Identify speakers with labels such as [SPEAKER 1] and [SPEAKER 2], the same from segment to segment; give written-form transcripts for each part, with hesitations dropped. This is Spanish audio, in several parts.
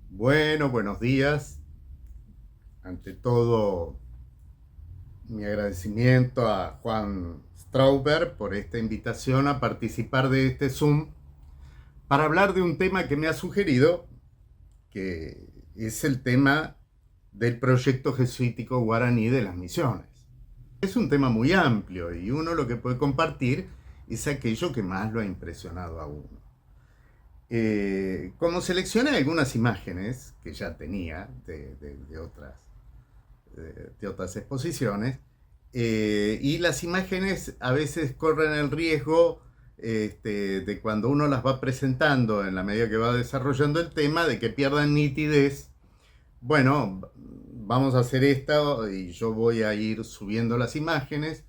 [SPEAKER 1] Bueno, buenos días. Ante todo, mi agradecimiento a Juan Strauber por esta invitación a participar de este Zoom para hablar de un tema que me ha sugerido, que es el tema del proyecto jesuítico guaraní de las misiones. Es un tema muy amplio y uno lo que puede compartir es aquello que más lo ha impresionado a uno. Como seleccioné algunas imágenes que ya tenía de otras exposiciones, y las imágenes a veces corren el riesgo de cuando uno las va presentando en la medida que va desarrollando el tema, de que pierdan nitidez. Bueno, vamos a hacer esto y yo voy a ir subiendo las imágenes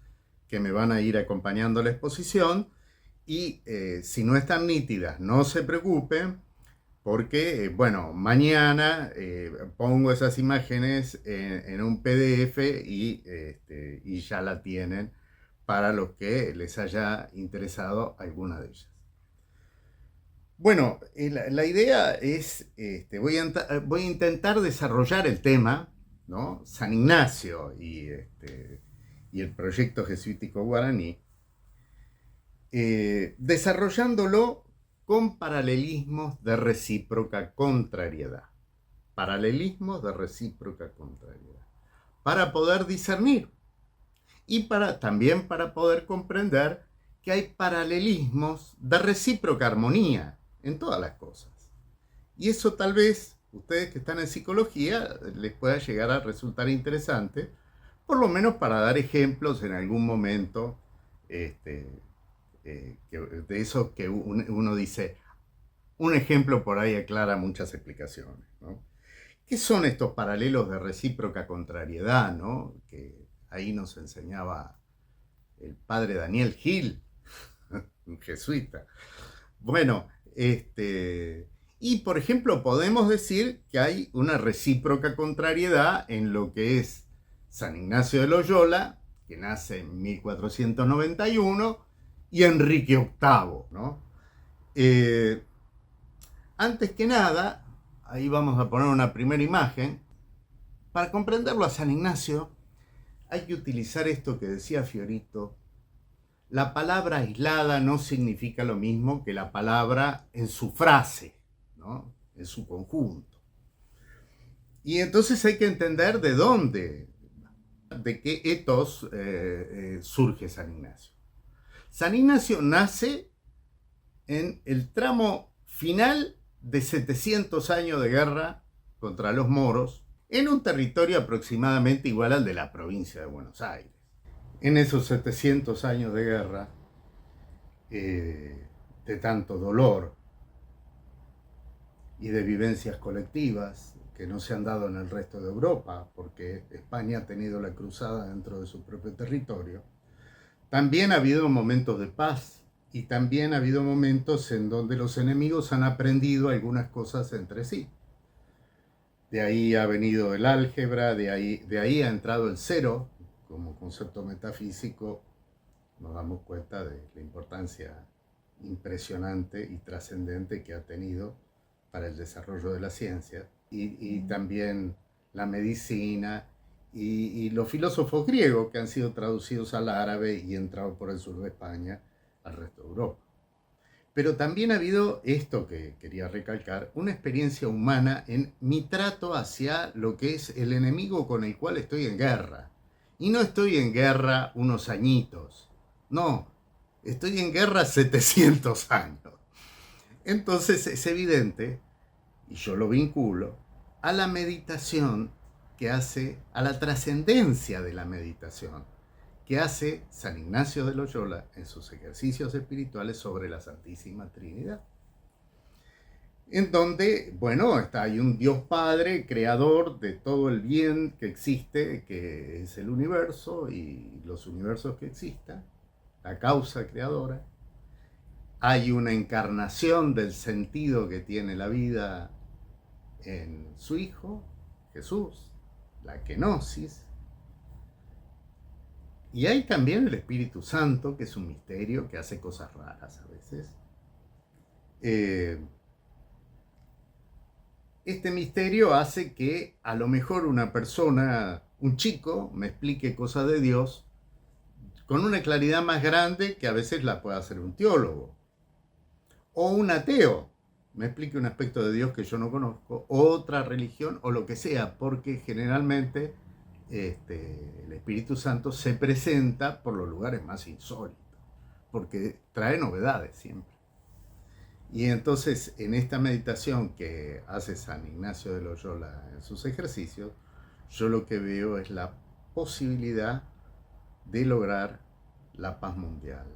[SPEAKER 1] que me van a ir acompañando a la exposición y si no están nítidas, no se preocupen porque, bueno, mañana pongo esas imágenes en un PDF y ya la tienen para los que les haya interesado alguna de ellas. Bueno, la idea es, voy a intentar desarrollar el tema, ¿no? San Ignacio y el proyecto jesuítico guaraní, desarrollándolo con paralelismos de recíproca contrariedad. Paralelismos de recíproca contrariedad. Para poder discernir y también para poder comprender que hay paralelismos de recíproca armonía en todas las cosas. Y eso tal vez, ustedes que están en psicología, les pueda llegar a resultar interesante, por lo menos para dar ejemplos en algún momento de eso que uno dice, un ejemplo por ahí aclara muchas explicaciones, ¿no? ¿Qué son estos paralelos de recíproca contrariedad, ¿no? Que ahí nos enseñaba el padre Daniel Gil, un jesuita. Bueno, y por ejemplo podemos decir que hay una recíproca contrariedad en lo que es San Ignacio de Loyola, que nace en 1491, y Enrique VIII, ¿no? Eh, Antes que nada, ahí vamos a poner una primera imagen. Para comprenderlo a San Ignacio hay que utilizar esto que decía Fiorito. La palabra aislada no significa lo mismo que la palabra en su frase, ¿no? En su conjunto. Y entonces hay que entender de dónde, de qué etos surge San Ignacio. San Ignacio nace en el tramo final de 700 años de guerra contra los moros, en un territorio aproximadamente igual al de la provincia de Buenos Aires. En esos 700 años de guerra, de tanto dolor y de vivencias colectivas que no se han dado en el resto de Europa, porque España ha tenido la cruzada dentro de su propio territorio, también ha habido momentos de paz y también ha habido momentos en donde los enemigos han aprendido algunas cosas entre sí. De ahí ha venido el álgebra, de ahí ha entrado el cero como concepto metafísico. Nos damos cuenta de la importancia impresionante y trascendente que ha tenido para el desarrollo de la ciencia y también la medicina y los filósofos griegos que han sido traducidos al árabe y entrado por el sur de España al resto de Europa. Pero también ha habido esto que quería recalcar, una experiencia humana en mi trato hacia lo que es el enemigo con el cual estoy en guerra. Y no estoy en guerra unos añitos, no, estoy en guerra 700 años. Entonces es evidente, y yo lo vinculo, a la meditación que hace, a la trascendencia de la meditación que hace San Ignacio de Loyola en sus ejercicios espirituales sobre la Santísima Trinidad. En donde, bueno, hay un Dios Padre, creador de todo el bien que existe, que es el universo y los universos que existan, la causa creadora. Hay una encarnación del sentido que tiene la vida en su Hijo, Jesús, la kenosis. Y hay también el Espíritu Santo, que es un misterio que hace cosas raras a veces. este misterio hace que a lo mejor una persona, un chico, me explique cosas de Dios con una claridad más grande que a veces la puede hacer un teólogo. O un ateo me explique un aspecto de Dios que yo no conozco, otra religión o lo que sea, porque generalmente el Espíritu Santo se presenta por los lugares más insólitos, porque trae novedades siempre. Y entonces en esta meditación que hace San Ignacio de Loyola en sus ejercicios, yo lo que veo es la posibilidad de lograr la paz mundial.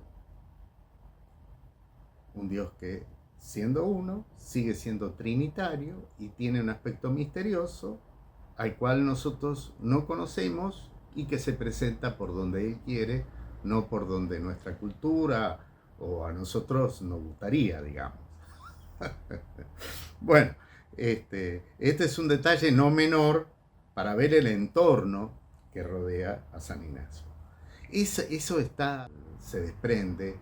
[SPEAKER 1] Un Dios que, siendo uno, sigue siendo trinitario y tiene un aspecto misterioso al cual nosotros no conocemos y que se presenta por donde Él quiere, no por donde nuestra cultura o a nosotros nos gustaría, digamos. Bueno, este es un detalle no menor para ver el entorno que rodea a San Ignacio. Eso se desprende,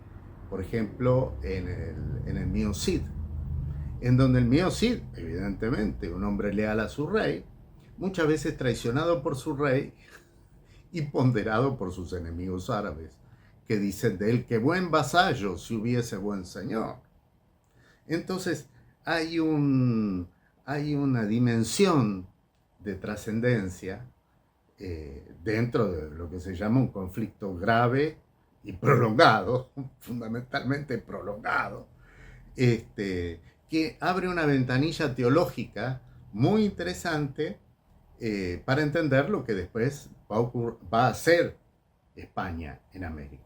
[SPEAKER 1] por ejemplo, en el Mio Cid, en donde el Mio Cid, evidentemente, un hombre leal a su rey, muchas veces traicionado por su rey y ponderado por sus enemigos árabes, que dicen de él que buen vasallo si hubiese buen señor. Entonces hay una dimensión de trascendencia dentro de lo que se llama un conflicto grave y prolongado, fundamentalmente prolongado, que abre una ventanilla teológica muy interesante para entender lo que después va a ser España en América.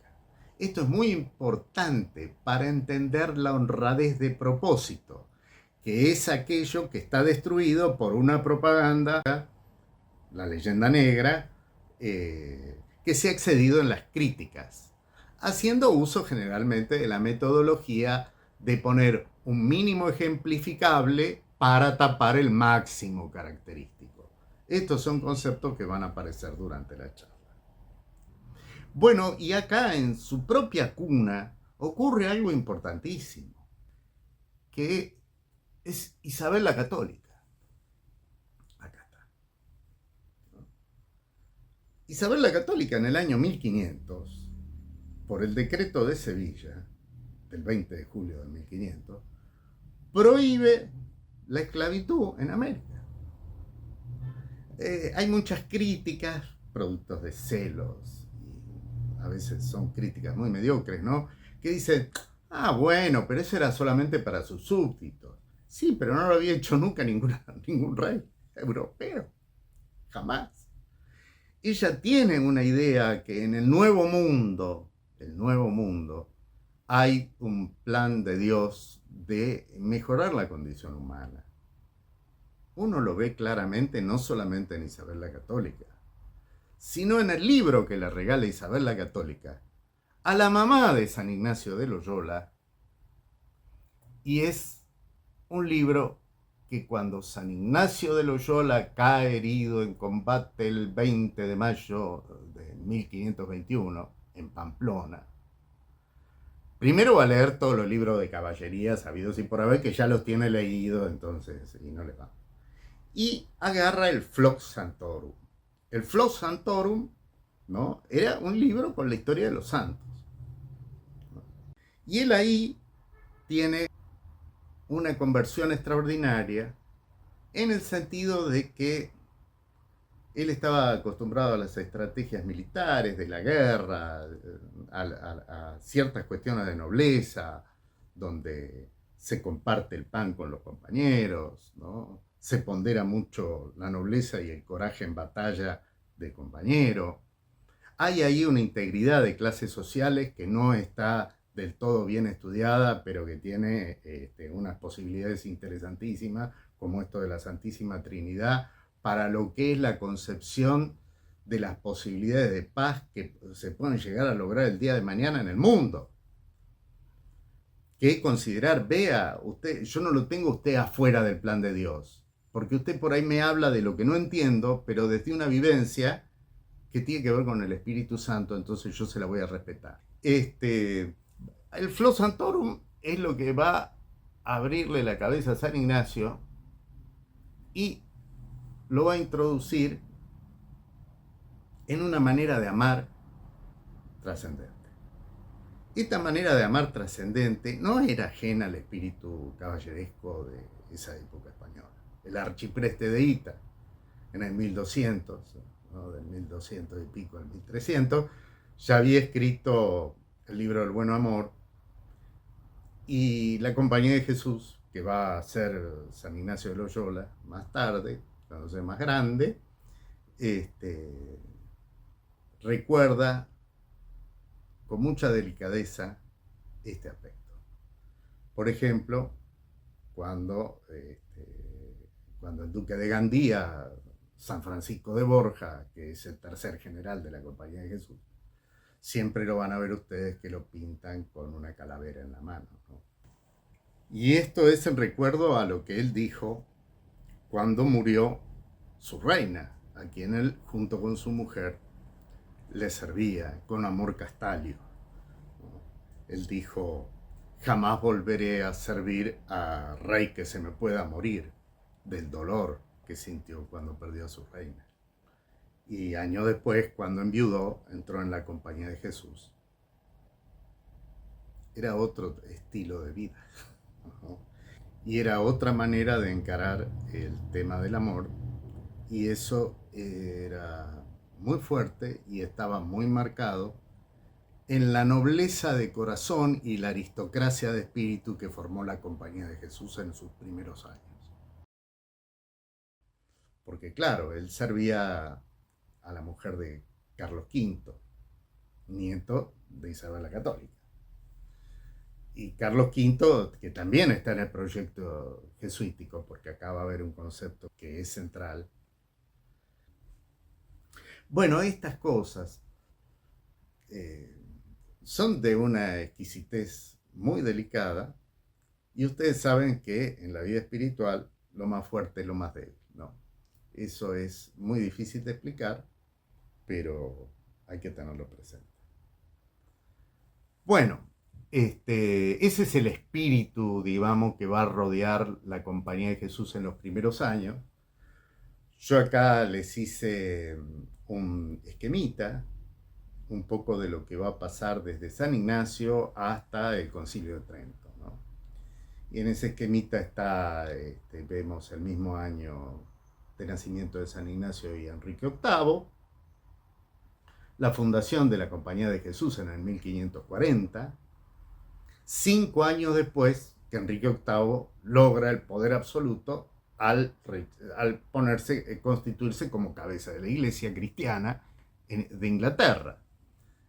[SPEAKER 1] Esto es muy importante para entender la honradez de propósito, que es aquello que está destruido por una propaganda, la leyenda negra, que se ha excedido en las críticas, haciendo uso generalmente de la metodología de poner un mínimo ejemplificable para tapar el máximo característico. Estos son conceptos que van a aparecer durante la charla. Bueno, y acá en su propia cuna ocurre algo importantísimo, que es Isabel la Católica. Acá está. Isabel la Católica en el año 1500, por el decreto de Sevilla, del 20 de julio de 1500, prohíbe la esclavitud en América. Hay muchas críticas, productos de celos, a veces son críticas muy mediocres, ¿no? Que dicen, bueno, pero eso era solamente para sus súbditos. Sí, pero no lo había hecho nunca ningún rey europeo, jamás. Ella tiene una idea que en el nuevo mundo, hay un plan de Dios de mejorar la condición humana. Uno lo ve claramente no solamente en Isabel la Católica, sino en el libro que le regala Isabel la Católica a la mamá de San Ignacio de Loyola, y es un libro que cuando San Ignacio de Loyola cae herido en combate el 20 de mayo de 1521 en Pamplona, primero va a leer todos los libros de caballería sabidos y por haber, que ya los tiene leídos, entonces, y no le va. Y agarra el Flox Santorum. El Flox Santorum, ¿no?, era un libro con la historia de los santos. Y él ahí tiene una conversión extraordinaria en el sentido de que él estaba acostumbrado a las estrategias militares de la guerra, a ciertas cuestiones de nobleza, donde se comparte el pan con los compañeros, ¿no? Se pondera mucho la nobleza y el coraje en batalla del compañero. Hay ahí una integridad de clases sociales que no está del todo bien estudiada, pero que tiene unas posibilidades interesantísimas, como esto de la Santísima Trinidad, para lo que es la concepción de las posibilidades de paz que se pueden llegar a lograr el día de mañana en el mundo. Que considerar, vea, usted, yo no lo tengo usted afuera del plan de Dios, porque usted por ahí me habla de lo que no entiendo, pero desde una vivencia que tiene que ver con el Espíritu Santo, entonces yo se la voy a respetar. El Flox Santorum es lo que va a abrirle la cabeza a San Ignacio y lo va a introducir en una manera de amar trascendente. Esta manera de amar trascendente no era ajena al espíritu caballeresco de esa época española. El arcipreste de Hita, en el 1200, ¿no? Del 1200 y pico al 1300, ya había escrito el libro del Buen Amor, y la Compañía de Jesús, que va a ser San Ignacio de Loyola más tarde, cuando sea más grande, recuerda con mucha delicadeza este aspecto. Por ejemplo, cuando el duque de Gandía, San Francisco de Borja, que es el tercer general de la Compañía de Jesús, siempre lo van a ver ustedes que lo pintan con una calavera en la mano, ¿no? Y esto es en recuerdo a lo que él dijo cuando murió su reina, a quien él, junto con su mujer, le servía con amor castalio. Él dijo: jamás volveré a servir a rey que se me pueda morir, del dolor que sintió cuando perdió a su reina. Y años después, cuando enviudó, entró en la Compañía de Jesús. Era otro estilo de vida, ¿no? Y era otra manera de encarar el tema del amor, y eso era muy fuerte y estaba muy marcado en la nobleza de corazón y la aristocracia de espíritu que formó la Compañía de Jesús en sus primeros años. Porque claro, él servía a la mujer de Carlos V, nieto de Isabel la Católica. Y Carlos V, que también está en el proyecto jesuítico, porque acá va a haber un concepto que es central. Bueno, estas cosas son de una exquisitez muy delicada, y ustedes saben que en la vida espiritual lo más fuerte es lo más débil, ¿no? Eso es muy difícil de explicar, pero hay que tenerlo presente. Bueno, ese es el espíritu, digamos, que va a rodear la Compañía de Jesús en los primeros años. Yo acá les hice un esquemita, un poco de lo que va a pasar desde San Ignacio hasta el Concilio de Trento, ¿no? Y en ese esquemita está, vemos el mismo año de nacimiento de San Ignacio y Enrique VIII, la fundación de la Compañía de Jesús en el 1540, 5 años después que Enrique VIII logra el poder absoluto al constituirse como cabeza de la Iglesia cristiana de Inglaterra.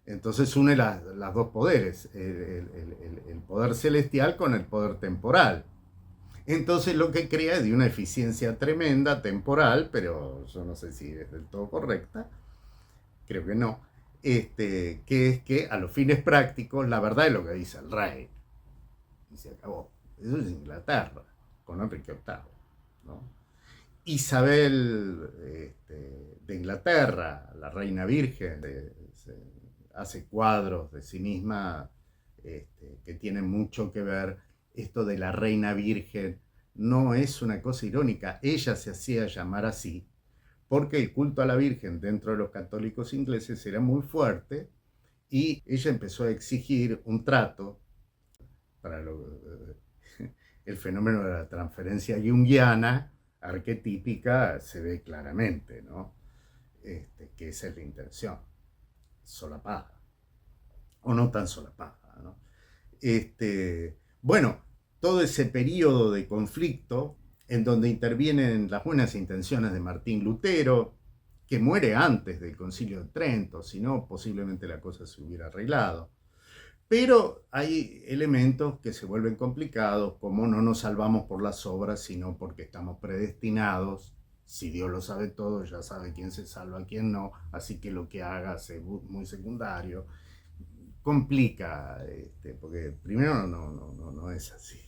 [SPEAKER 1] Entonces une las dos poderes, el poder celestial con el poder temporal. Entonces lo que crea es de una eficiencia tremenda temporal, pero yo no sé si es del todo correcta, creo que no, que es que a los fines prácticos la verdad es lo que dice el rey, y se acabó. Eso es Inglaterra, con Enrique VIII, ¿no? Isabel de Inglaterra, la reina virgen, hace cuadros de sí misma que tienen mucho que ver. Esto de la reina virgen no es una cosa irónica, ella se hacía llamar así porque el culto a la Virgen dentro de los católicos ingleses era muy fuerte, y ella empezó a exigir un trato para el fenómeno de la transferencia junguiana arquetípica. Se ve claramente, ¿no? Que esa es la intención, solapada, o no tan solapada, ¿no? Bueno, todo ese periodo de conflicto en donde intervienen las buenas intenciones de Martín Lutero, que muere antes del Concilio de Trento, si no, posiblemente la cosa se hubiera arreglado. Pero hay elementos que se vuelven complicados, como no nos salvamos por las obras, sino porque estamos predestinados. Si Dios lo sabe todo, ya sabe quién se salva, quién no, así que lo que haga es muy secundario. Complica, porque primero no es así,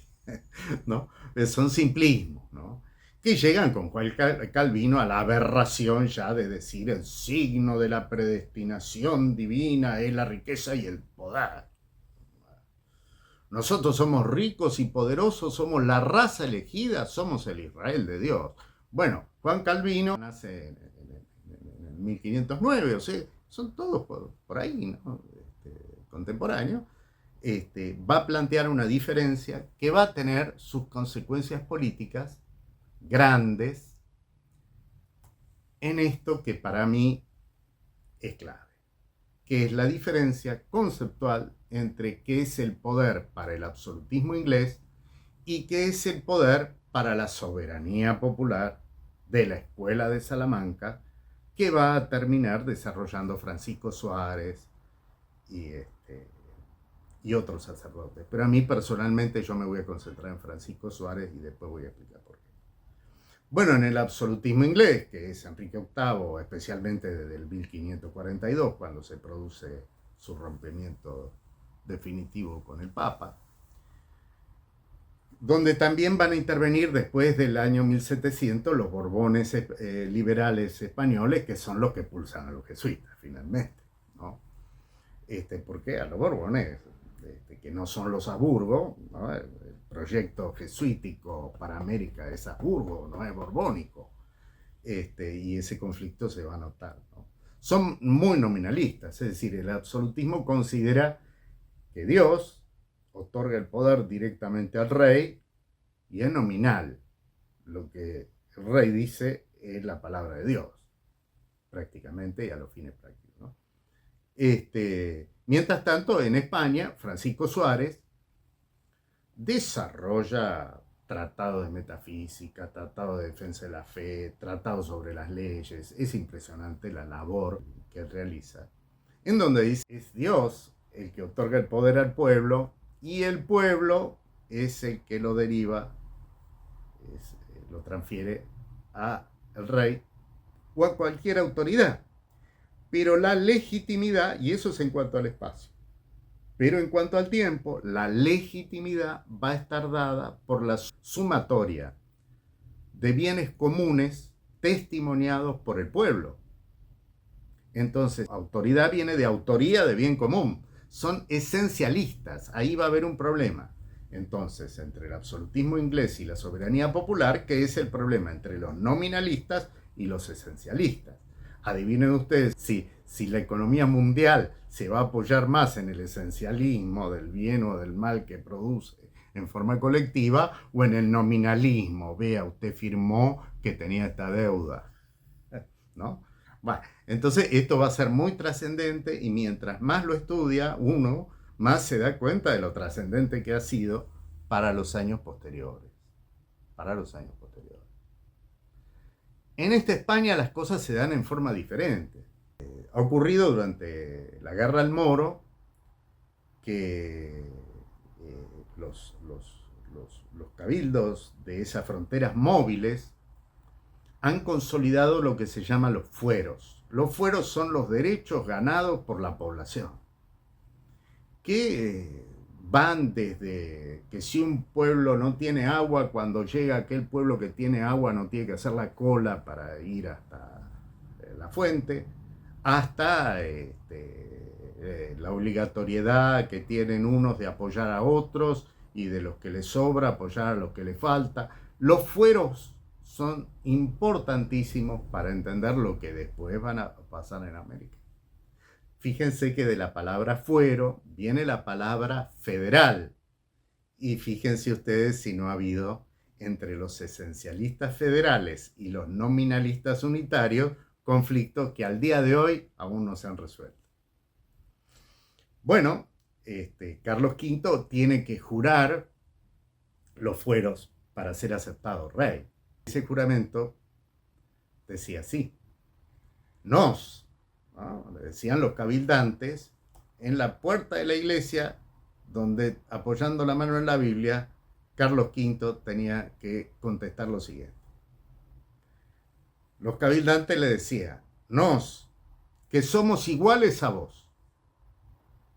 [SPEAKER 1] ¿no? Son simplismos, ¿no? Que llegan con Juan Calvino a la aberración ya de decir el signo de la predestinación divina es la riqueza y el poder. Nosotros somos ricos y poderosos, somos la raza elegida, somos el Israel de Dios. Bueno, Juan Calvino nace en el 1509, o sea, son todos por ahí, ¿no? Contemporáneos. Va a plantear una diferencia que va a tener sus consecuencias políticas grandes en esto que para mí es clave, que es la diferencia conceptual entre qué es el poder para el absolutismo inglés y qué es el poder para la soberanía popular de la Escuela de Salamanca, que va a terminar desarrollando Francisco Suárez y, y otros sacerdotes. Pero a mí personalmente yo me voy a concentrar en Francisco Suárez y después voy a explicar por qué. Bueno, en el absolutismo inglés, que es Enrique VIII, especialmente desde el 1542, cuando se produce su rompimiento definitivo con el Papa, donde también van a intervenir después del año 1700 los Borbones liberales españoles, que son los que pulsan a los jesuitas, finalmente, ¿no? Porque a los Borbones, que no son los Habsburgo, ¿no? El proyecto jesuítico para América es Habsburgo, no es borbónico, y ese conflicto se va a notar, ¿no? Son muy nominalistas, es decir, el absolutismo considera que Dios otorga el poder directamente al rey y es nominal. Lo que el rey dice es la palabra de Dios, prácticamente, y a los fines prácticos, ¿no? Mientras tanto, en España, Francisco Suárez desarrolla tratados de metafísica, tratados de defensa de la fe, tratados sobre las leyes. Es impresionante la labor que él realiza, en donde dice, es Dios el que otorga el poder al pueblo y el pueblo es el que lo deriva, lo transfiere al rey o a cualquier autoridad. Pero la legitimidad, y eso es en cuanto al espacio, pero en cuanto al tiempo, la legitimidad va a estar dada por la sumatoria de bienes comunes testimoniados por el pueblo. Entonces, autoridad viene de autoría de bien común. Son esencialistas. Ahí va a haber un problema. Entonces, entre el absolutismo inglés y la soberanía popular, ¿qué es el problema? Entre los nominalistas y los esencialistas. Adivinen ustedes si la economía mundial se va a apoyar más en el esencialismo del bien o del mal que produce en forma colectiva o en el nominalismo. Vea, usted firmó que tenía esta deuda, ¿no? Bueno, entonces esto va a ser muy trascendente y mientras más lo estudia uno, más se da cuenta de lo trascendente que ha sido para los años posteriores. Para los años posteriores. En esta España las cosas se dan en forma diferente. Ha ocurrido durante la guerra al Moro que los cabildos de esas fronteras móviles han consolidado lo que se llama los fueros. Los fueros son los derechos ganados por la población, que van desde que si un pueblo no tiene agua, cuando llega aquel pueblo que tiene agua no tiene que hacer la cola para ir hasta la fuente, hasta la obligatoriedad que tienen unos de apoyar a otros y de los que les sobra apoyar a los que les falta. Los fueros son importantísimos para entender lo que después van a pasar en América. Fíjense que de la palabra fuero viene la palabra federal. Y fíjense ustedes si no ha habido entre los esencialistas federales y los nominalistas unitarios conflictos que al día de hoy aún no se han resuelto. Bueno, Carlos V tiene que jurar los fueros para ser aceptado rey. Ese juramento decía así: nos, ¿no? Le decían los cabildantes en la puerta de la iglesia, donde apoyando la mano en la Biblia, Carlos V tenía que contestar lo siguiente. Los cabildantes le decían, nos, que somos iguales a vos,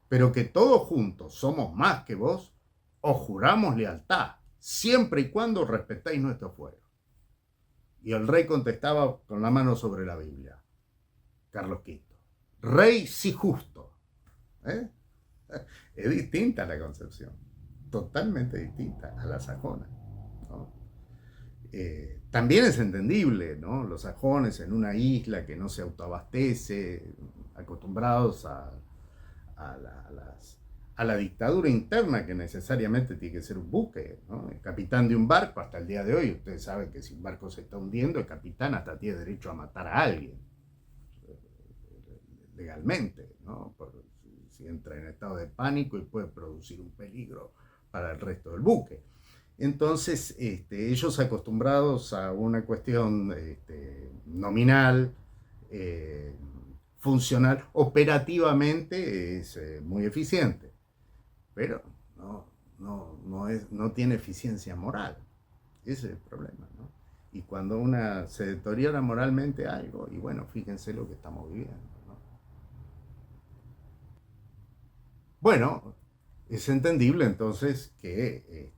[SPEAKER 1] pero que todos juntos somos más que vos, os juramos lealtad, siempre y cuando respetéis nuestro fuero. Y el rey contestaba con la mano sobre la Biblia, Carlos V, rey sí justo. Es distinta la concepción, totalmente distinta a la sajona, ¿no? También es entendible, ¿no? Los sajones en una isla que no se autoabastece, acostumbrados a la dictadura interna que necesariamente tiene que ser un buque, ¿no? El capitán de un barco, hasta el día de hoy, ustedes saben que si un barco se está hundiendo, el capitán hasta tiene derecho a matar a alguien, legalmente, ¿no? Si entra en estado de pánico y puede producir un peligro para el resto del buque. Entonces, ellos acostumbrados a una cuestión nominal, funcional, operativamente es muy eficiente, pero no tiene eficiencia moral. Ese es el problema, ¿no? Y cuando se deteriora moralmente algo, y bueno, fíjense lo que estamos viviendo, ¿no? Bueno, es entendible entonces que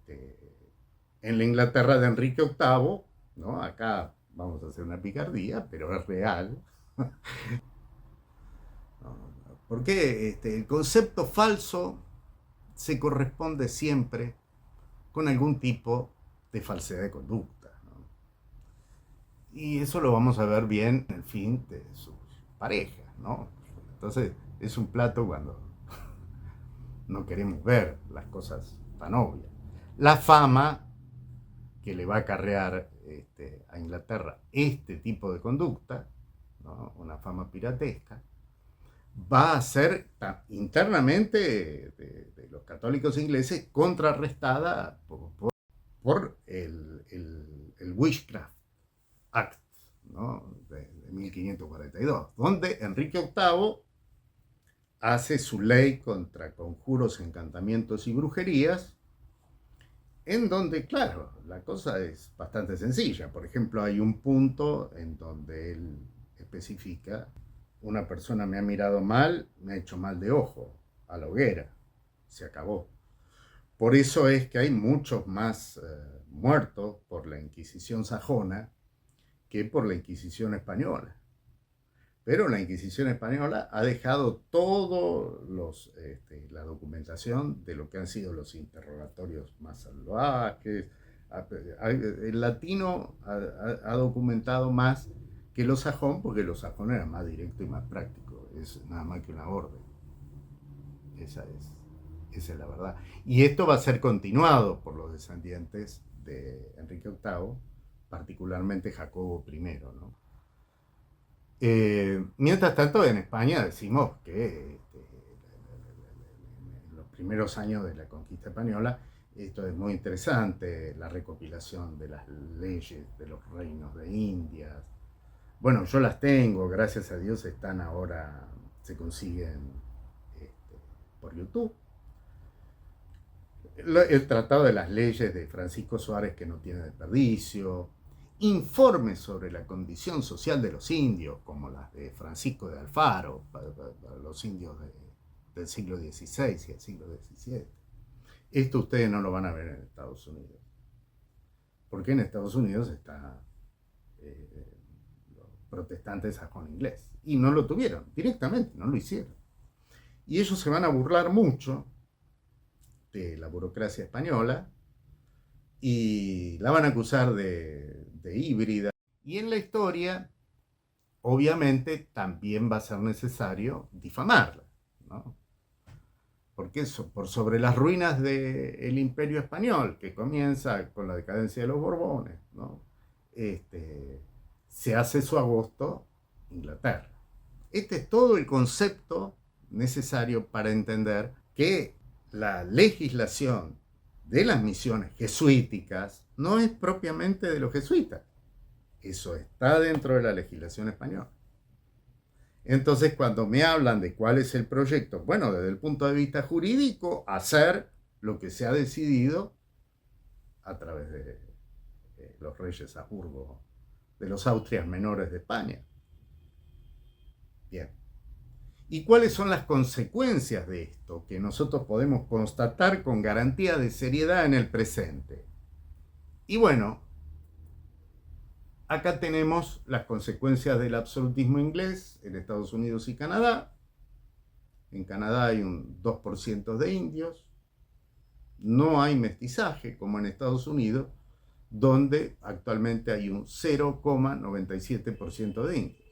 [SPEAKER 1] en la Inglaterra de Enrique VIII, ¿no? Acá vamos a hacer una picardía, pero es real. Porque el concepto falso se corresponde siempre con algún tipo de falsedad de conducta, ¿no? Y eso lo vamos a ver bien en el fin de sus parejas, ¿no? Entonces es un plato cuando no queremos ver las cosas tan obvias. La fama que le va a acarrear a Inglaterra este tipo de conducta, ¿no? Una fama piratesca, va a ser internamente de los católicos ingleses contrarrestada por el Witchcraft Act, ¿no? de 1542, donde Enrique VIII hace su ley contra conjuros, encantamientos y brujerías, en donde, claro, la cosa es bastante sencilla. Por ejemplo, hay un punto en donde él especifica: una persona me ha mirado mal, me ha hecho mal de ojo, a la hoguera, se acabó. Por eso es que hay muchos más muertos por la Inquisición sajona que por la Inquisición española. Pero la Inquisición española ha dejado toda la documentación de lo que han sido los interrogatorios más salvajes. El latino ha documentado más que los sajón, porque los sajón eran más directo y más práctico. Es nada más que una orden. Esa es la verdad. Y esto va a ser continuado por los descendientes de Enrique VIII, particularmente Jacobo I, ¿no? Mientras tanto, en España decimos que en los primeros años de la conquista española, esto es muy interesante, la recopilación de las leyes de los reinos de Indias. Bueno, yo las tengo, gracias a Dios están ahora, se consiguen por YouTube. El Tratado de las Leyes de Francisco Suárez, que no tiene desperdicio. Informes sobre la condición social de los indios, como las de Francisco de Alfaro, para los indios del siglo XVI y el siglo XVII. Esto ustedes no lo van a ver en Estados Unidos, porque en Estados Unidos está los protestantes sajón inglés, y no lo tuvieron directamente, no lo hicieron. Y ellos se van a burlar mucho de la burocracia española y la van a acusar de híbrida. Y en la historia, obviamente, también va a ser necesario difamarla, ¿no? Porque eso, por sobre las ruinas del Imperio Español, que comienza con la decadencia de los Borbones, ¿no? Se hace su agosto Inglaterra. Este es todo el concepto necesario para entender que la legislación de las misiones jesuíticas no es propiamente de los jesuitas. Eso está dentro de la legislación española. Entonces, cuando me hablan de cuál es el proyecto, bueno, desde el punto de vista jurídico, hacer lo que se ha decidido a través de los reyes Habsburgo, de los Austrias menores de España. Bien. ¿Y cuáles son las consecuencias de esto que nosotros podemos constatar con garantía de seriedad en el presente? Y bueno, acá tenemos las consecuencias del absolutismo inglés en Estados Unidos y Canadá. En Canadá hay un 2% de indios. No hay mestizaje como en Estados Unidos, donde actualmente hay un 0,97% de indios.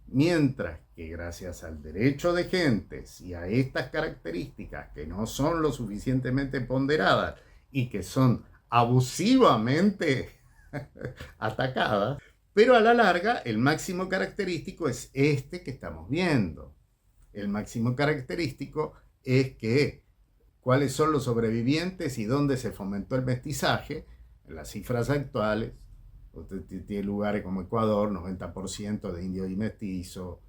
[SPEAKER 1] Mientras que gracias al derecho de gentes y a estas características que no son lo suficientemente ponderadas y que son abusivamente atacadas, pero a la larga el máximo característico es este que estamos viendo. El máximo característico es que cuáles son los sobrevivientes y dónde se fomentó el mestizaje. En las cifras actuales, usted tiene lugares como Ecuador, 90% de indios y mestizos,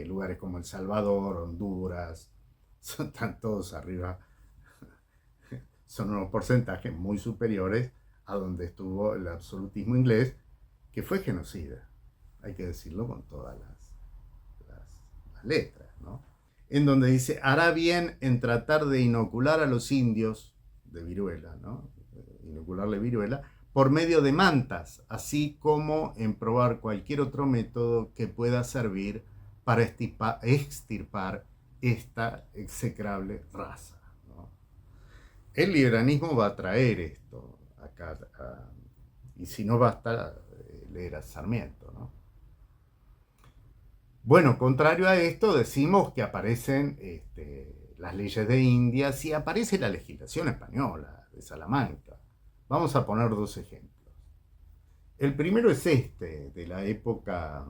[SPEAKER 1] lugares como El Salvador, Honduras, están todos arriba, son unos porcentajes muy superiores a donde estuvo el absolutismo inglés, que fue genocida, hay que decirlo con todas las letras, ¿no? En donde dice, hará bien en tratar de inocular a los indios de viruela, ¿no? Inocularle viruela, por medio de mantas, así como en probar cualquier otro método que pueda servir para extirpar esta execrable raza, ¿no? El liberanismo va a traer esto acá, y si no basta leer a Sarmiento, ¿no? Bueno, contrario a esto, decimos que aparecen las leyes de Indias y aparece la legislación española de Salamanca. Vamos a poner dos ejemplos. El primero es de la época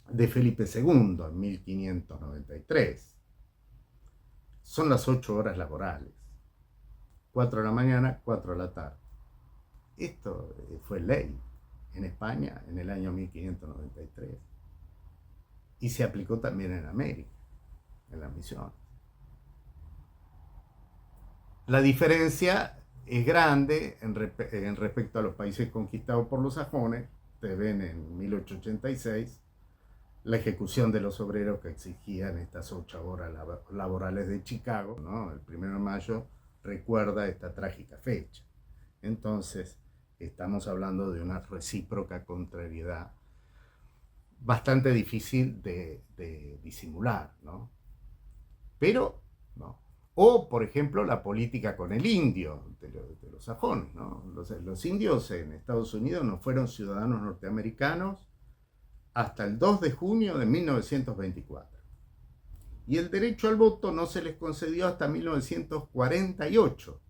[SPEAKER 1] de Felipe II, en 1593. Son las 8 horas laborales. 4 de la mañana, 4 de la tarde. Esto fue ley en España en el año 1593. Y se aplicó también en América, en las misiones. La diferencia es grande en respecto a los países conquistados por los sajones. Ustedes ven en 1886 la ejecución de los obreros que exigían estas 8 horas laborales de Chicago, ¿no? El 1 de mayo recuerda esta trágica fecha. Entonces, estamos hablando de una recíproca contrariedad bastante difícil de disimular, ¿no? Pero, ¿no? O, por ejemplo, la política con el indio de los sajones, ¿no? Los indios en Estados Unidos no fueron ciudadanos norteamericanos hasta el 2 de junio de 1924. Y el derecho al voto no se les concedió hasta 1948.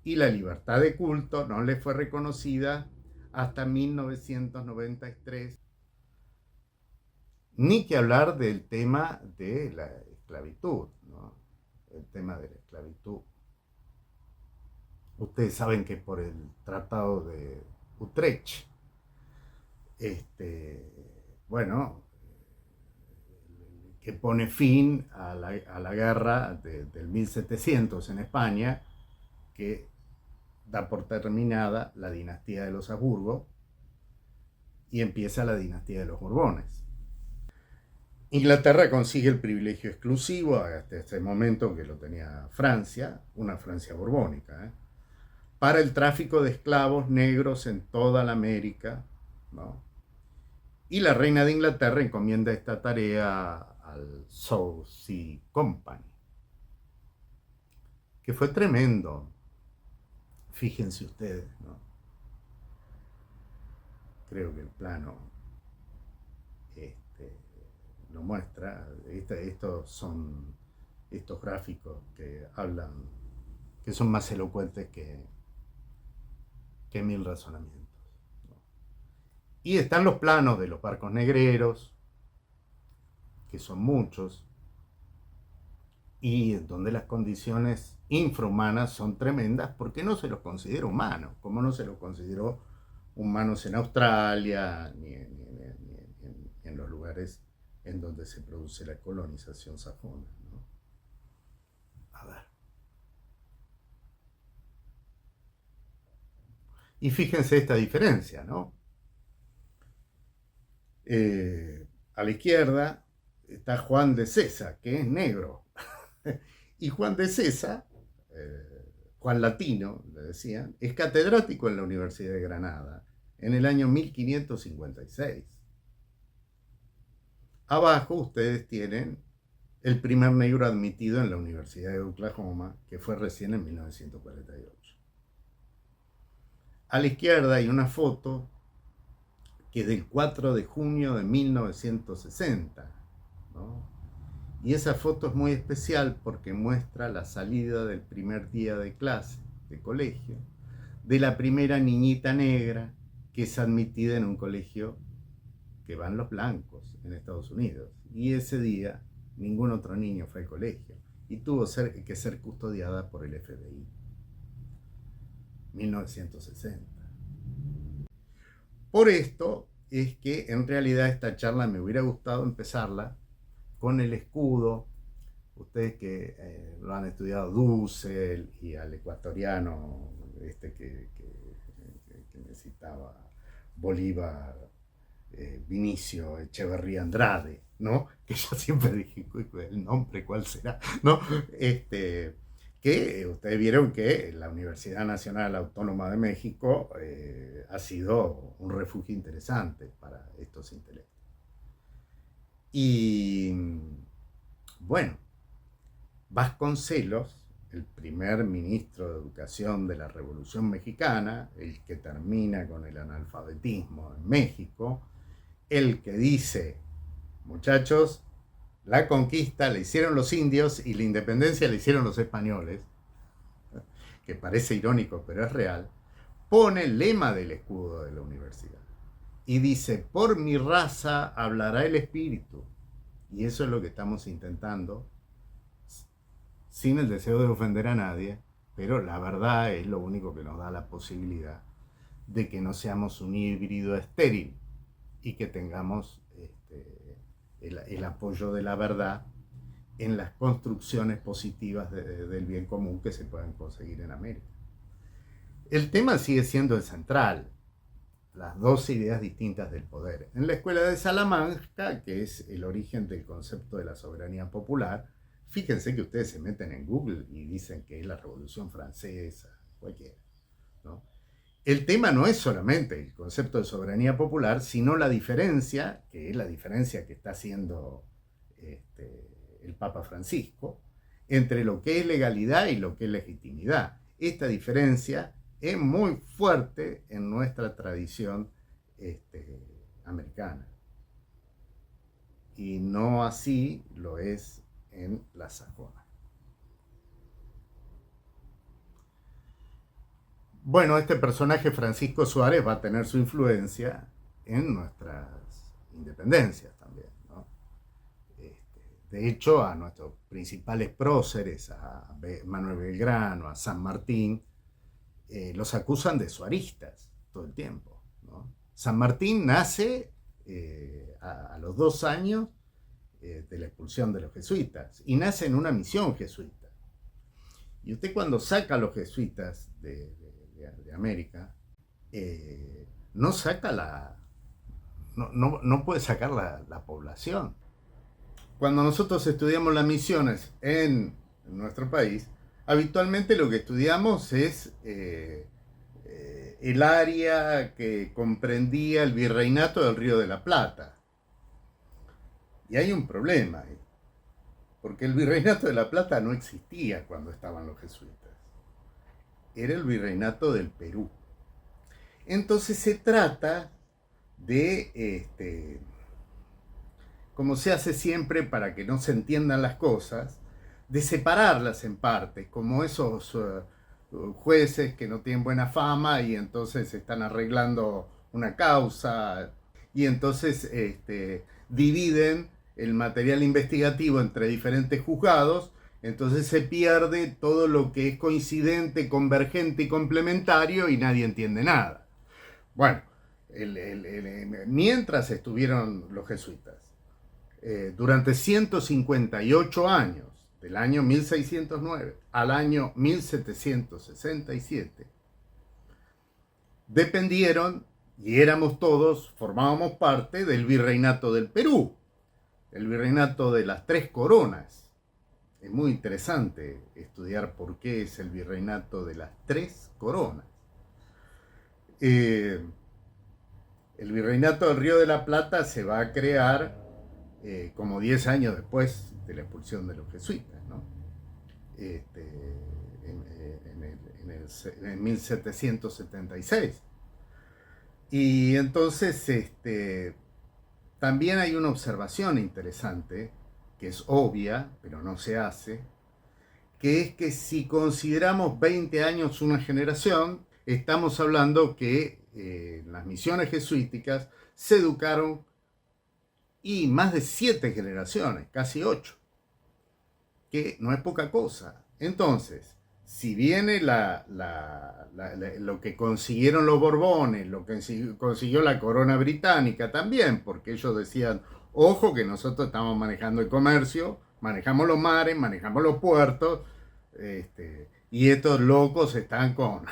[SPEAKER 1] Y la libertad de culto no les fue reconocida hasta 1993. Ni que hablar del tema de la esclavitud, ¿no? El tema de la esclavitud. Ustedes saben que por el Tratado de Utrecht, bueno, que pone fin a la guerra del 1700 en España, que da por terminada la dinastía de los Habsburgo y empieza la dinastía de los Borbones. Inglaterra consigue el privilegio exclusivo hasta este momento que lo tenía Francia, una Francia borbónica, para el tráfico de esclavos negros en toda la América, ¿no? Y la reina de Inglaterra encomienda esta tarea al South Sea Company, que fue tremendo, fíjense ustedes, ¿no? Creo que el plano lo muestra. Estos gráficos que hablan, que son más elocuentes que 1000 razonamientos, ¿no? Y están los planos de los barcos negreros, que son muchos, y donde las condiciones infrahumanas son tremendas porque no se los considera humanos, como no se los consideró humanos en Australia, ni en los lugares en donde se produce la colonización sajona, ¿no? A ver. Y fíjense esta diferencia, ¿no? A la izquierda está Juan de Sesa, que es negro. Y Juan de Sesa, Juan Latino, le decían, es catedrático en la Universidad de Granada en el año 1556. Abajo ustedes tienen el primer negro admitido en la Universidad de Oklahoma, que fue recién en 1948. A la izquierda hay una foto que es del 4 de junio de 1960, ¿no? Y esa foto es muy especial porque muestra la salida del primer día de clase, de colegio, de la primera niñita negra que es admitida en un colegio que van los blancos en Estados Unidos. Y ese día ningún otro niño fue al colegio y tuvo que ser custodiada por el FBI. 1960. Por esto es que en realidad esta charla me hubiera gustado empezarla con el escudo. Ustedes que lo han estudiado, Dussel y al ecuatoriano que necesitaba Bolívar, Vinicio Echeverría Andrade, ¿no? Que yo siempre dije, el nombre, ¿cuál será? ¿No? Que ustedes vieron que la Universidad Nacional Autónoma de México ha sido un refugio interesante para estos intelectos. Y bueno, Vasconcelos, el primer ministro de Educación de la Revolución Mexicana, el que termina con el analfabetismo en México, el que dice, muchachos, la conquista la hicieron los indios y la independencia la hicieron los españoles, que parece irónico pero es real, pone el lema del escudo de la universidad y dice, por mi raza hablará el espíritu. Y eso es lo que estamos intentando, sin el deseo de ofender a nadie, pero la verdad es lo único que nos da la posibilidad de que no seamos un híbrido estéril y que tengamos el apoyo de la verdad en las construcciones positivas del bien común que se puedan conseguir en América. El tema sigue siendo el central, las dos ideas distintas del poder. En la Escuela de Salamanca, que es el origen del concepto de la soberanía popular, fíjense que ustedes se meten en Google y dicen que es la Revolución Francesa, cualquiera, ¿no? El tema no es solamente el concepto de soberanía popular, sino la diferencia, que es la diferencia que está haciendo el Papa Francisco, entre lo que es legalidad y lo que es legitimidad. Esta diferencia es muy fuerte en nuestra tradición americana. Y no así lo es en la sajona. Bueno, este personaje Francisco Suárez va a tener su influencia en nuestras independencias también, ¿no? De hecho, a nuestros principales próceres, a Manuel Belgrano, a San Martín, los acusan de suaristas todo el tiempo, ¿no? San Martín nace a los 2 años de la expulsión de los jesuitas y nace en una misión jesuita. Y usted cuando saca a los jesuitas de América, no saca no puede sacar la población. Cuando nosotros estudiamos las misiones en nuestro país, habitualmente lo que estudiamos es el área que comprendía el virreinato del Río de la Plata. Y hay un problema ahí, porque el virreinato de la Plata no existía cuando estaban los jesuitas. Era el virreinato del Perú. Entonces se trata de, como se hace siempre para que no se entiendan las cosas, de separarlas en partes, como esos jueces que no tienen buena fama y entonces están arreglando una causa y entonces dividen el material investigativo entre diferentes juzgados. Entonces se pierde todo lo que es coincidente, convergente y complementario y nadie entiende nada. Bueno, mientras estuvieron los jesuitas, durante 158 años, del año 1609 al año 1767, dependieron, y éramos todos, formábamos parte del virreinato del Perú, el virreinato de las 3 coronas. Es muy interesante estudiar por qué es el virreinato de las 3 coronas. El virreinato del Río de la Plata se va a crear como 10 años después de la expulsión de los jesuitas, ¿no? En el en 1776. Y entonces también hay una observación interesante, que es obvia, pero no se hace, que es que si consideramos 20 años una generación, estamos hablando que las misiones jesuíticas se educaron y más de 7 generaciones, casi 8, que no es poca cosa. Entonces, si viene lo que consiguieron los Borbones, lo que consiguió la corona británica también, porque ellos decían, ojo que nosotros estamos manejando el comercio, manejamos los mares, manejamos los puertos, y estos locos están con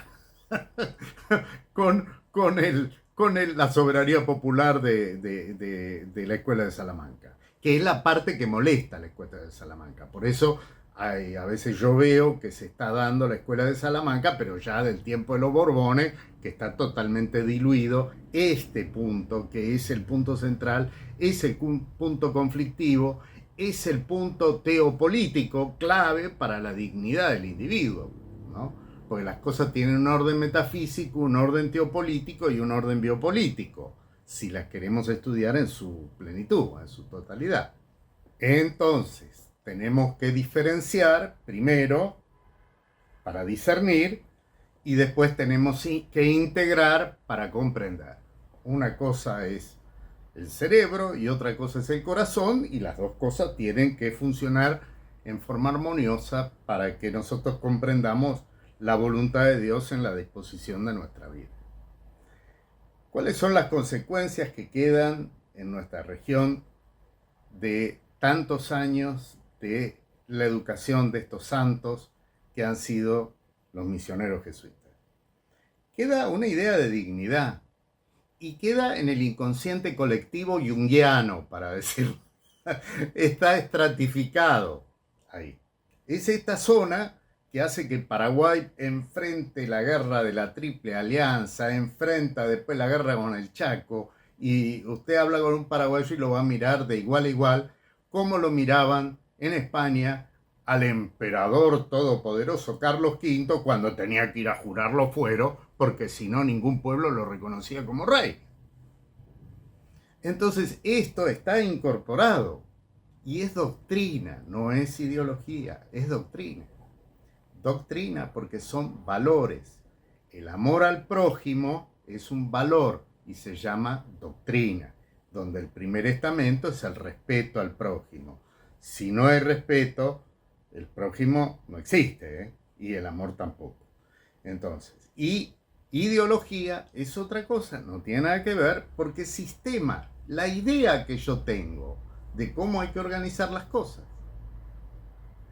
[SPEAKER 1] la soberanía popular de la Escuela de Salamanca, que es la parte que molesta a la Escuela de Salamanca. Por eso a veces yo veo que se está dando la Escuela de Salamanca, pero ya del tiempo de los Borbones, que está totalmente diluido. Este punto, que es el punto central, es el punto conflictivo, es el punto teopolítico clave para la dignidad del individuo, ¿no? Porque las cosas tienen un orden metafísico, un orden teopolítico y un orden biopolítico, si las queremos estudiar en su plenitud, en su totalidad. Entonces, tenemos que diferenciar primero para discernir y después tenemos que integrar para comprender. Una cosa es el cerebro y otra cosa es el corazón, y las dos cosas tienen que funcionar en forma armoniosa para que nosotros comprendamos la voluntad de Dios en la disposición de nuestra vida. ¿Cuáles son las consecuencias que quedan en nuestra región de tantos años de la educación de estos santos que han sido los misioneros jesuitas? Queda una idea de dignidad y queda en el inconsciente colectivo junguiano, para decirlo. Está estratificado ahí. Es esta zona que hace que Paraguay enfrente la guerra de la Triple Alianza, enfrenta después la guerra con el Chaco, y usted habla con un paraguayo y lo va a mirar de igual a igual, como lo miraban en España al emperador todopoderoso Carlos V cuando tenía que ir a jurarlo fuero, porque si no ningún pueblo lo reconocía como rey. Entonces esto está incorporado y es doctrina, no es ideología, es doctrina. Doctrina porque son valores. El amor al prójimo es un valor y se llama doctrina, donde el primer estamento es el respeto al prójimo. Si no hay respeto, el prójimo no existe, ¿eh? Y el amor tampoco. Entonces, y ideología es otra cosa, no tiene nada que ver, porque sistema, la idea que yo tengo de cómo hay que organizar las cosas.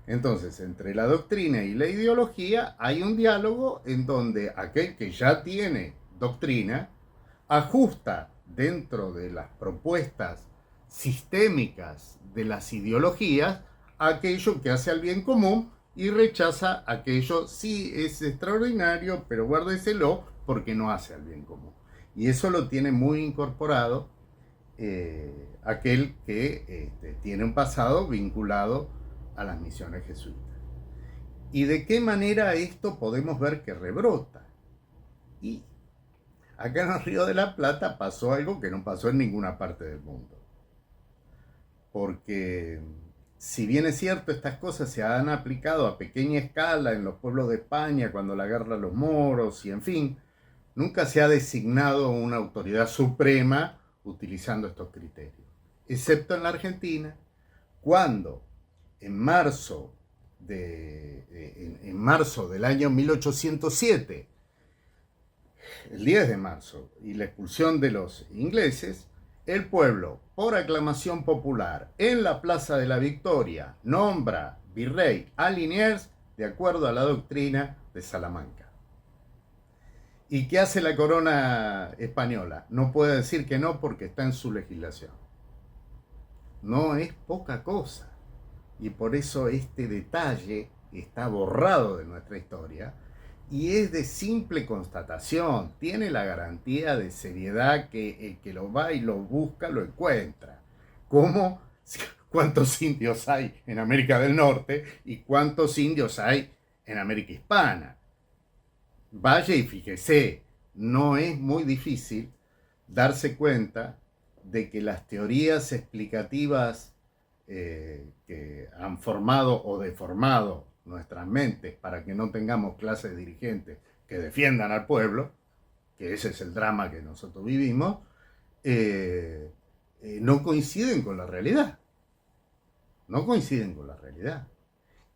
[SPEAKER 1] Entonces, entre la doctrina y la ideología hay un diálogo en donde aquel que ya tiene doctrina ajusta dentro de las propuestas sistémicas de las ideologías aquello que hace al bien común y rechaza aquello, sí es extraordinario, pero guárdeselo porque no hace al bien común. Y eso lo tiene muy incorporado aquel que tiene un pasado vinculado a las misiones jesuitas. ¿Y de qué manera esto podemos ver que rebrota? Y acá en el Río de la Plata pasó algo que no pasó en ninguna parte del mundo. Porque si bien es cierto, estas cosas se han aplicado a pequeña escala en los pueblos de España, cuando la guerra a los moros y en fin, nunca se ha designado una autoridad suprema utilizando estos criterios. Excepto en la Argentina, cuando en marzo del año 1807, el 10 de marzo, y la expulsión de los ingleses, el pueblo, por aclamación popular, en la Plaza de la Victoria, nombra virrey a Liniers de acuerdo a la doctrina de Salamanca. ¿Y qué hace la corona española? No puede decir que no porque está en su legislación. No es poca cosa. Y por eso este detalle está borrado de nuestra historia y es de simple constatación. Tiene la garantía de seriedad que el que lo va y lo busca lo encuentra. ¿Cómo? ¿Cuántos indios hay en América del Norte y cuántos indios hay en América Hispana? vaya y fíjese, no es muy difícil darse cuenta de que las teorías explicativas que han formado o deformado nuestras mentes para que no tengamos clases dirigentes que defiendan al pueblo, que ese es el drama que nosotros vivimos, no coinciden con la realidad. No coinciden con la realidad.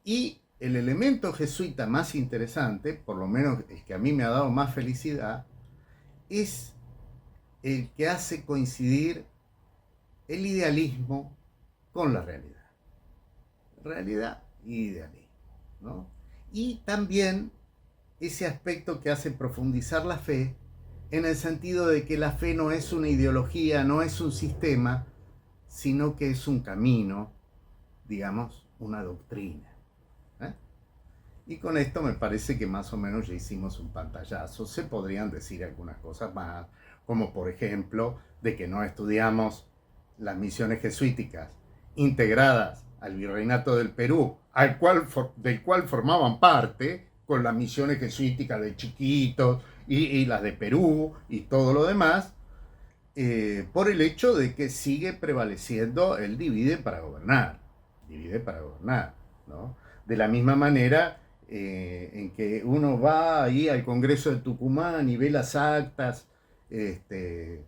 [SPEAKER 1] Y el elemento jesuita más interesante, por lo menos el que a mí me ha dado más felicidad, es el que hace coincidir el idealismo con la realidad. Realidad y idealismo, ¿no? Y también ese aspecto que hace profundizar la fe, en el sentido de que la fe no es una ideología, no es un sistema, sino que es un camino, digamos, una doctrina. ¿eh? Y con esto me parece que más o menos ya hicimos un pantallazo. Se podrían decir algunas cosas más, como por ejemplo, de que no estudiamos las misiones jesuíticas integradas al Virreinato del Perú, del cual formaban parte con las misiones jesuíticas de Chiquitos y las de Perú y todo lo demás, por el hecho de que sigue prevaleciendo el divide para gobernar. Divide para gobernar, ¿no? De la misma manera en que uno va ahí al Congreso de Tucumán y ve las actas de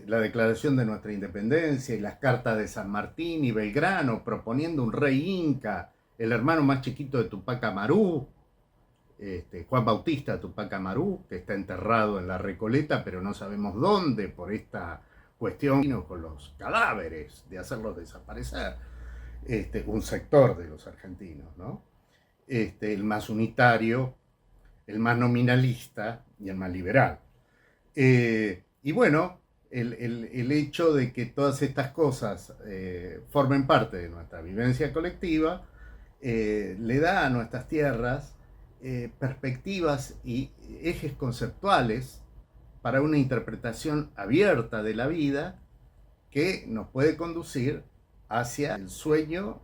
[SPEAKER 1] la declaración de nuestra independencia y las cartas de San Martín y Belgrano proponiendo un rey inca, el hermano más chiquito de Tupac Amaru, Juan Bautista Tupac Amaru, que está enterrado en la Recoleta, pero no sabemos dónde por esta cuestión con los cadáveres, de hacerlos desaparecer. Un sector de los argentinos, ¿no? El más unitario, el más nominalista y el más liberal. Y bueno, el hecho de que todas estas cosas formen parte de nuestra vivencia colectiva le da a nuestras tierras perspectivas y ejes conceptuales para una interpretación abierta de la vida que nos puede conducir hacia el sueño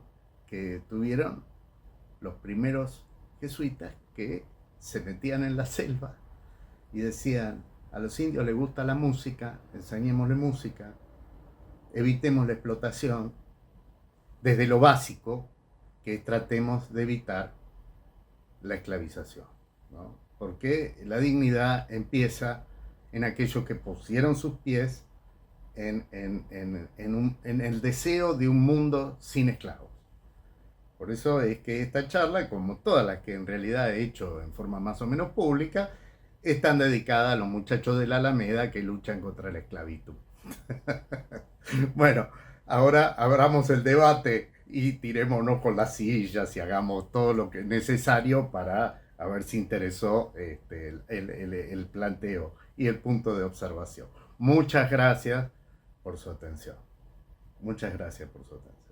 [SPEAKER 1] que tuvieron los primeros jesuitas que se metían en la selva y decían: a los indios les gusta la música, enseñémosle música, evitemos la explotación, desde lo básico, que tratemos de evitar la esclavización, ¿no? Porque la dignidad empieza en aquellos que pusieron sus pies en el deseo de un mundo sin esclavos. Por eso es que esta charla, como todas las que en realidad he hecho en forma más o menos pública, están dedicadas a los muchachos de la Alameda que luchan contra la esclavitud. Bueno, ahora abramos el debate y tirémonos con las sillas y hagamos todo lo que es necesario para a ver si interesó el planteo y el punto de observación. Muchas gracias por su atención. Muchas gracias por su atención.